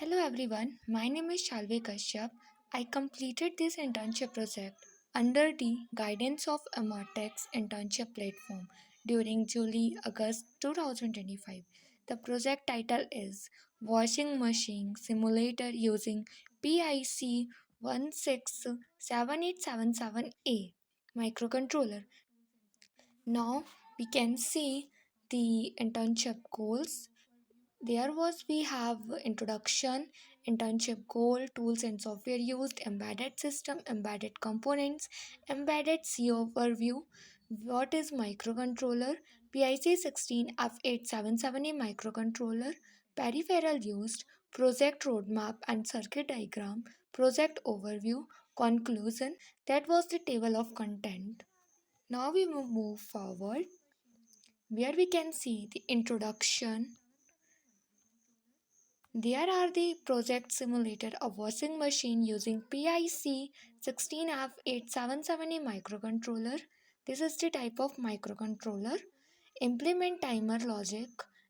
Hello everyone, my name is Salvi Kashyap. I completed this internship project under the guidance of Emertxe's internship platform during July-August 2025. The project title is Washing Machine Simulator using PIC16F877A microcontroller. Now we can see the internship goals. There was we have introduction, internship goal, tools and software used, embedded system, embedded components, embedded C overview. What is microcontroller? PIC16F877A microcontroller, peripheral used, project roadmap and circuit diagram, project overview, conclusion. That was the table of content. Now we will move forward where we can see the introduction. There are the project simulator of washing machine using PIC16F877A microcontroller. This is the type of microcontroller. Implement timer logic,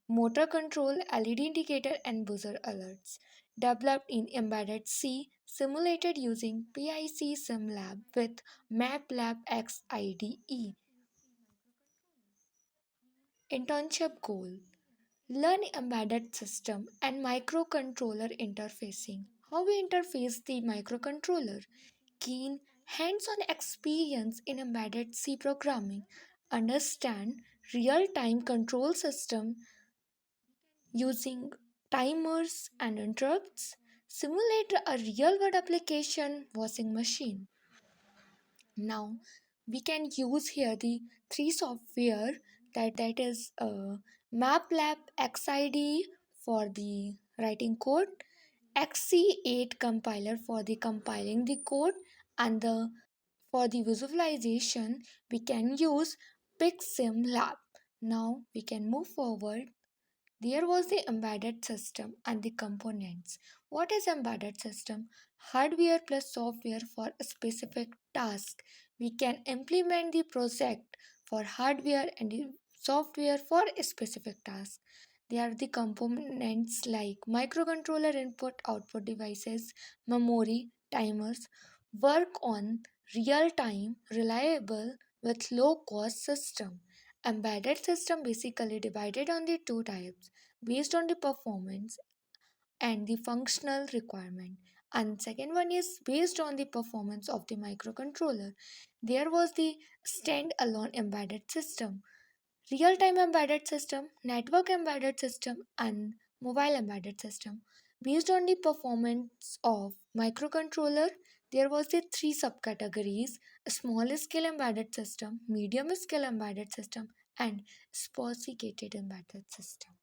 motor control, LED indicator and buzzer alerts. Developed in embedded C, simulated using PICSIMLAB with MATLAB XIDE. Internship goal: learn embedded system and microcontroller interfacing. How we interface the microcontroller. Gain hands-on experience in embedded C programming. Understand real-time control system using timers and interrupts. Simulate a real-world application washing machine. Now we can use here the three software that is MATLAB XID for the writing code, XC8 compiler for the compiling the code, and the for the visualization we can use PICSIMLAB. Now we can move forward. There was the embedded system and the components. What is embedded system? Hardware plus software for a specific task. We can implement the project for hardware and the software for a specific task. They are the components like microcontroller input output devices, memory, timers, work on real time, reliable with low cost system. Embedded system basically divided on the two types based on the performance and the functional requirement, and second one is based on the performance of the microcontroller. There was the stand-alone embedded system, real-time embedded system, network embedded system and mobile embedded system. Based on the performance of microcontroller, there was the three subcategories: small scale embedded system, medium scale embedded system and sophisticated embedded system.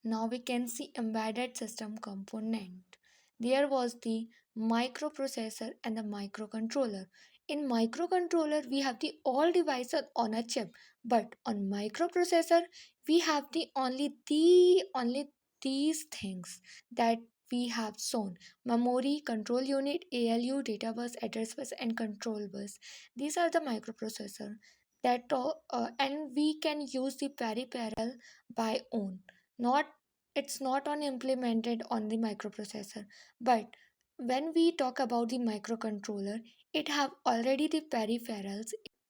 Now we can see embedded system component. There was the microprocessor and the microcontroller. In microcontroller we have the all devices on a chip, but on microprocessor we have the only these things that we have shown: memory, control unit, ALU, data bus, address bus and control bus. These are the microprocessor and we can use the peripheral by own. Not It's not on implemented on the microprocessor, but when we talk about the microcontroller, it have already the peripherals.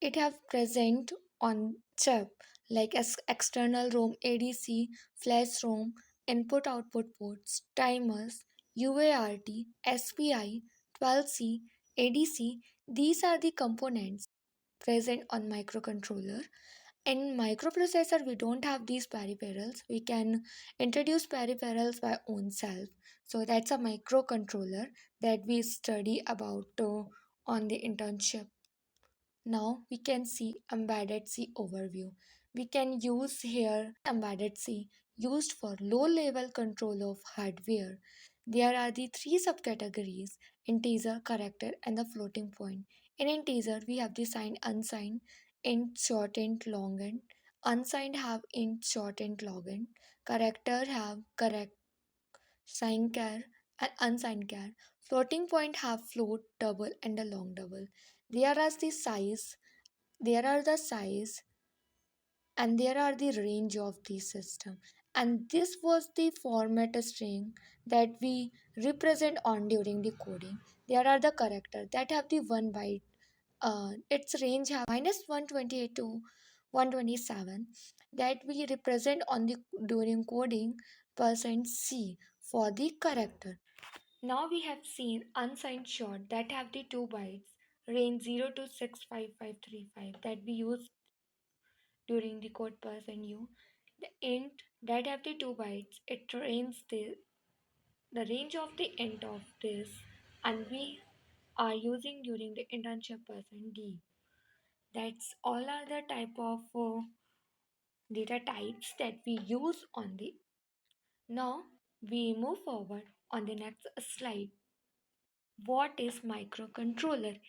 It have present on chip like as external ROM, ADC, flash ROM, input output ports, timers, UART, SPI, 12C, ADC. These are the components present on microcontroller. In microprocessor we don't have these peripherals. We can introduce peripherals by own self. So that's a microcontroller that we study about on the internship. Now we can see embedded C overview. We can use here embedded C used for low level control of hardware. There are the three subcategories: integer, character and the floating point. In integer we have the signed, unsigned, int, shortened, longend. Unsigned have int, shortened, longend. Character have correct, signed char and unsigned char. Floating point have float, double and a long double. There are the size, there are the size and there are the range of the system, and this was the format string that we represent on during the coding. There are the characters that have the 1 byte. Its range have -128 to 127 that we represent on the during coding %c for the character. Now we have seen unsigned short that have the 2 bytes range 0 to 65535 that we use during the code %u. The int that have the 2 bytes, it range the range of the int of this, and we are using during the internship %d. That's all are the type of data types that we use on the. Now we move forward on the next slide. What is microcontroller?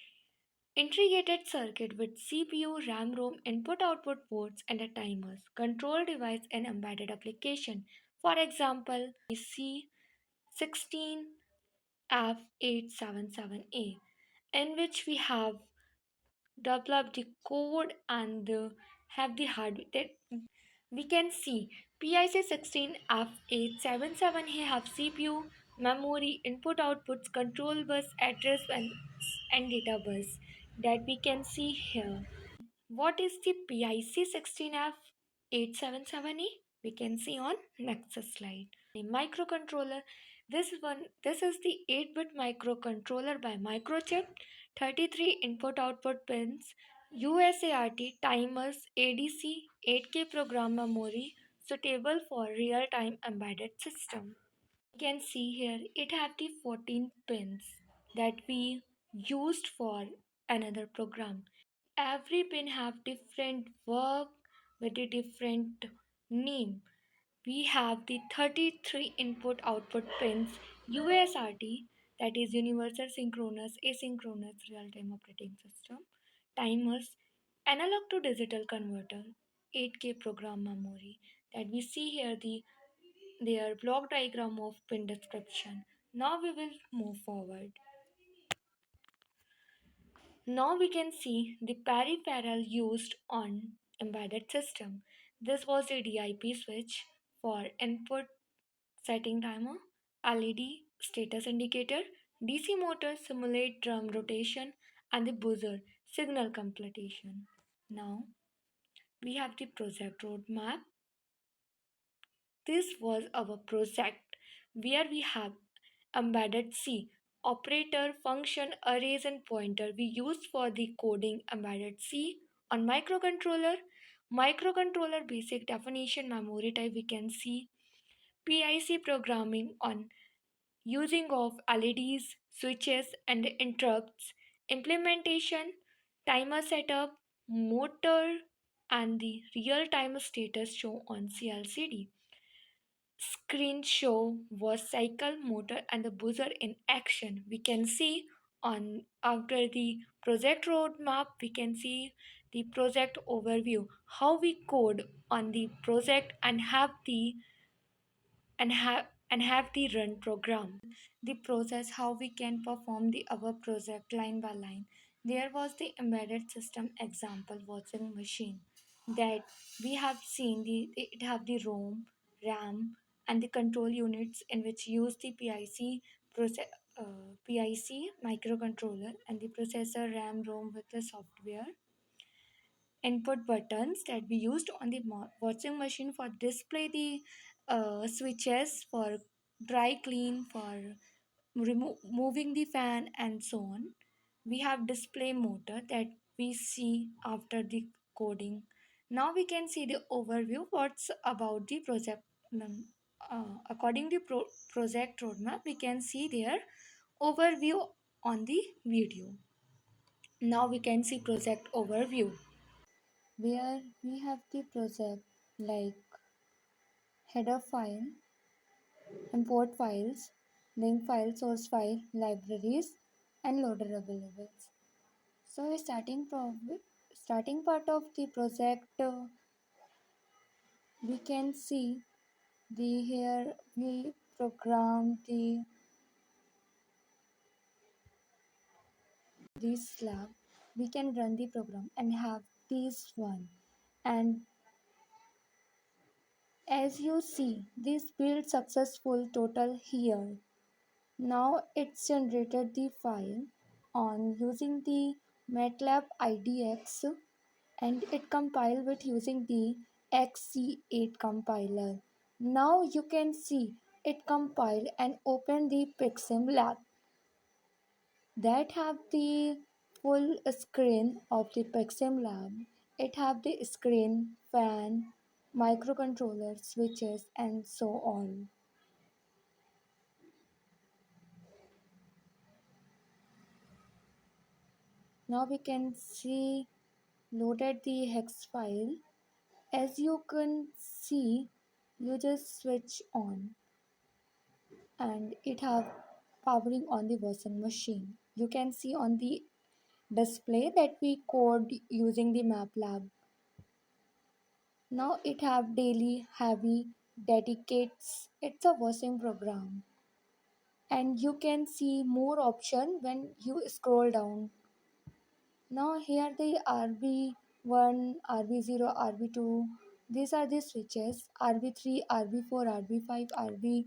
Integrated circuit with CPU, RAM, ROM, input output ports, and a timers. Control device and embedded application. For example, PIC16F877A, in which we have developed the code and have the hardware that we can see. PIC16F877A have CPU, memory, input outputs, control bus, address, and data bus that we can see here. What is the PIC16F877A? We can see on next slide. The microcontroller. This is the 8-bit microcontroller by Microchip. 33 input-output pins, USART, timers, ADC, 8K program memory, suitable for real-time embedded system. You can see here it have the 14 pins that we used for another program. Every pin have different work with a different name. We have the 33 input output pins, USRT, that is universal synchronous asynchronous real time operating system, timers, analog to digital converter, 8K program memory, that we see here their block diagram of pin description. Now we will move forward. Now we can see the peripheral used on embedded system. This was a DIP switch for input setting timer, LED status indicator, DC motor simulate drum rotation, and the buzzer signal completion. Now we have the project roadmap. This was our project where we have embedded C, operator, function, arrays, and pointer we used for the coding embedded C on microcontroller. Microcontroller basic definition memory type we can see PIC programming on using of LEDs, switches, and interrupts, implementation, timer setup, motor, and the real-time status show on CLCD. Screen show was cycle, motor, and the buzzer in action. We can see on after the project roadmap, we can see the project overview, how we code on the project and have the run program. The process how we can perform the above project line by line. There was the embedded system example watching machine that we have seen it have the ROM, RAM, and the control units in which use the PIC microcontroller and the processor RAM ROM with the software input buttons that we used on the washing machine for display the switches for dry clean for moving the fan and so on. We have display motor that we see after the coding. Now we can see the overview what's about the project. According to project roadmap we can see their overview on the video. Now we can see project overview where we have the project like header file, import files, link file, source file, libraries, and loader availables. So starting part of the project, we can see the here we program this slab. We can run the program and have this one and As you see, this build successful total here. Now it's generated the file on using the MATLAB IDX and it compiled with using the XC8 compiler. Now you can see it compiled and open the PICSIMLAB that have the full screen of the PICSIMLAB. It have the screen, fan, microcontroller, switches and so on. Now we can see loaded the hex file. As you can see, you just switch on and it have powering on the washing machine. You can see on the display that we code using the MATLAB. Now it have daily, heavy, dedicates. It's a washing program. And you can see more option when you scroll down. Now here the RB1, RB0, RB2. These are the switches. RB3, RB4, RB5, RB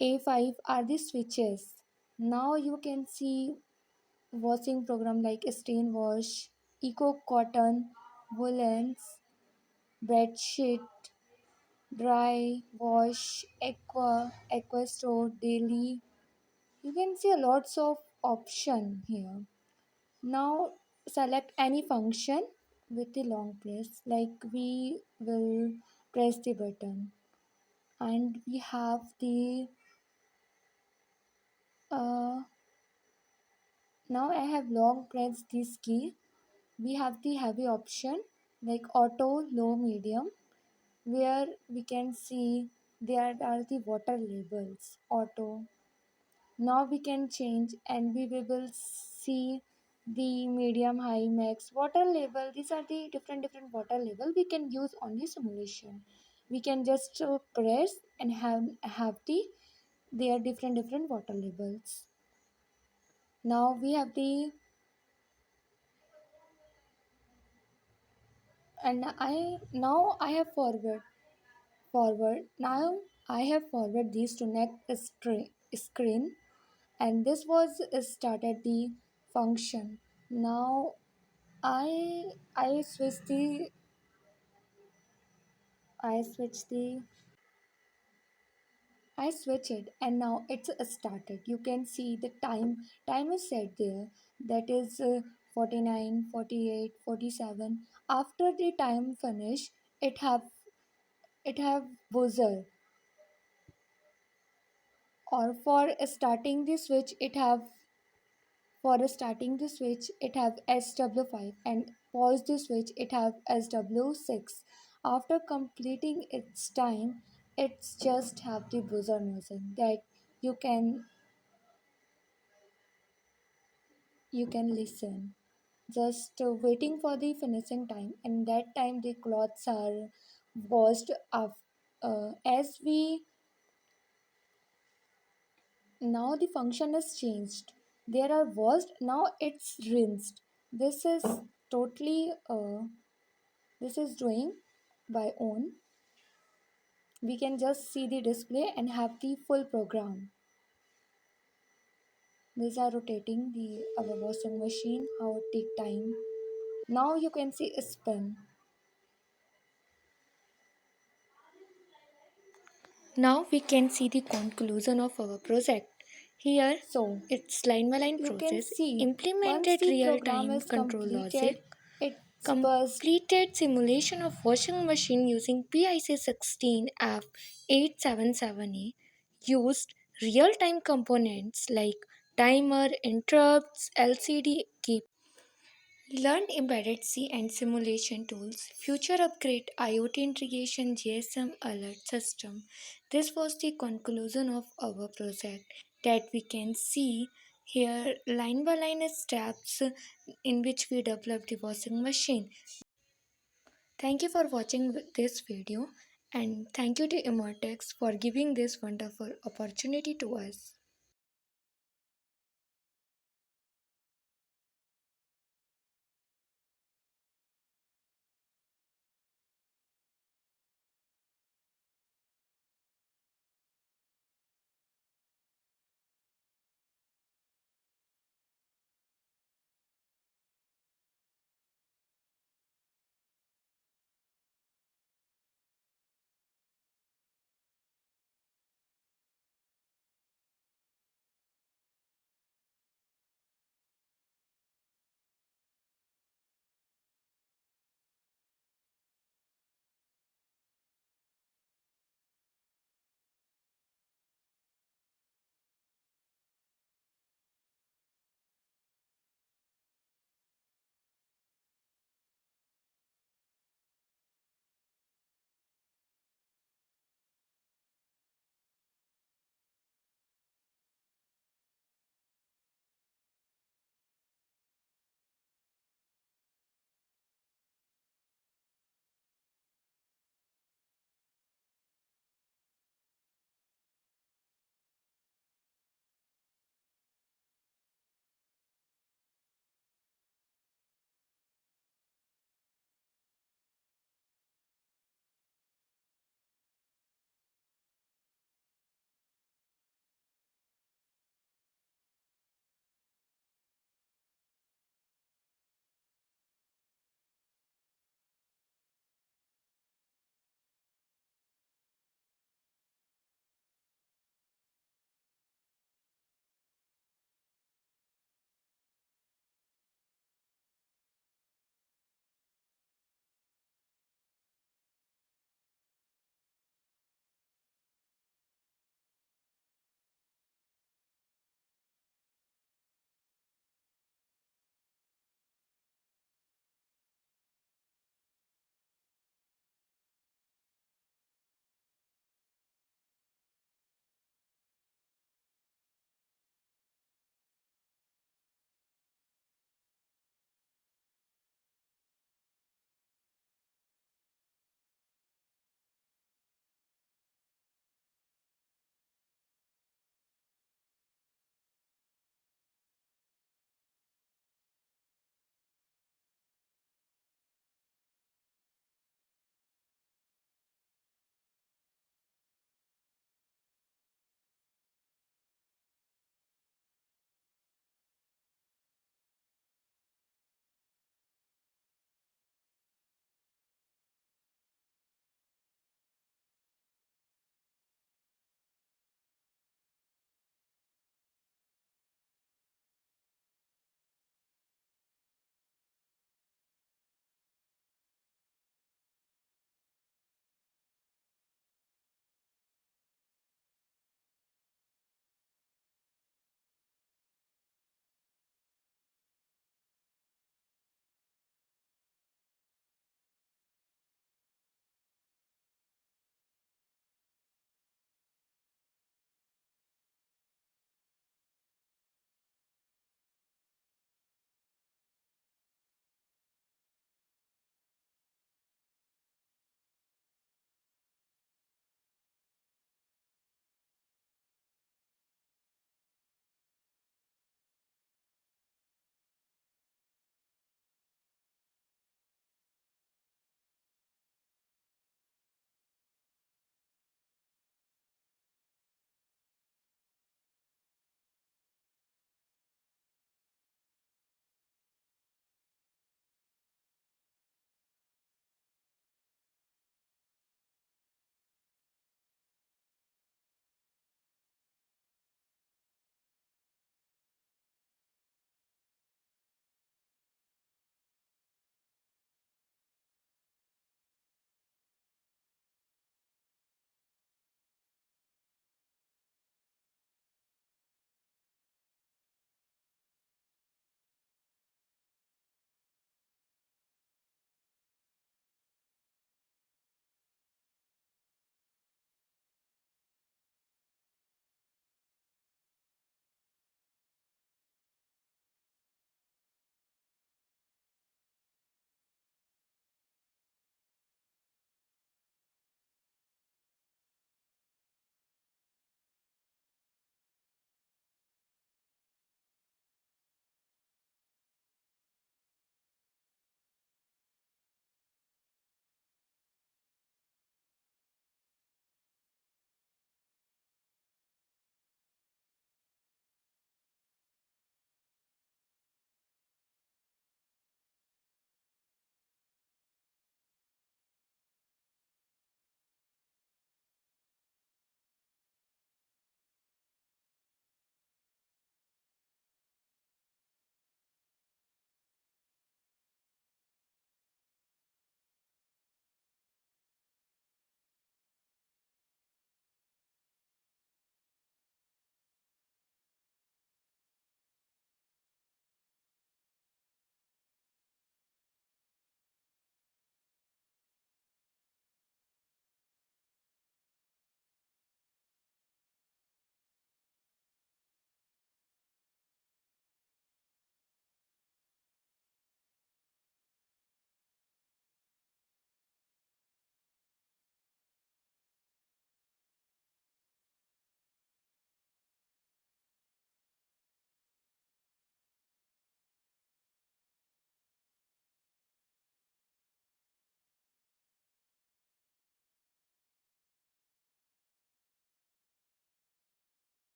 A5 are the switches. Now you can see washing program like stain wash, eco cotton, woolens, bedsheet, dry wash, aqua store, daily. You can see lots of option here. Now select any function with the long press, like we will press the button and we have the now I have long pressed this key. We have the heavy option like auto, low, medium, where we can see there are the water labels. Auto. Now we can change and we will see the medium, high, max, water level. These are the different water level we can use on the simulation. We can just press and have the their different water levels. Now we have the and I have forward now I have forward these to next screen and this was started the function. Now I switch the I switch the I switch it and now it's started. You can see the time is set there, that is 49, 48, 47. After the time finish, it have buzzer, or for starting the switch it have SW5 and pause the switch it have SW6. After completing its time, it's just have the buzzer music that you can listen. Just waiting for the finishing time, and that time the clothes are washed up. As we now the function is changed. There are washed, now it's rinsed. This is totally this is doing by own. We can just see the display and have the full program. These are rotating the our washing machine, how it take time. Now you can see a spin. Now we can see the conclusion of our project. Here, so it's line by line process, implemented real-time control logic, completed simulation of washing machine using PIC16F877A, used real-time components like timer, interrupts, LCD, keypad. Learn embedded C and simulation tools, future upgrade IoT integration GSM alert system. This was the conclusion of our project that we can see here line by line steps in which we developed the washing machine. Thank you for watching this video and thank you to Emertxe for giving this wonderful opportunity to us.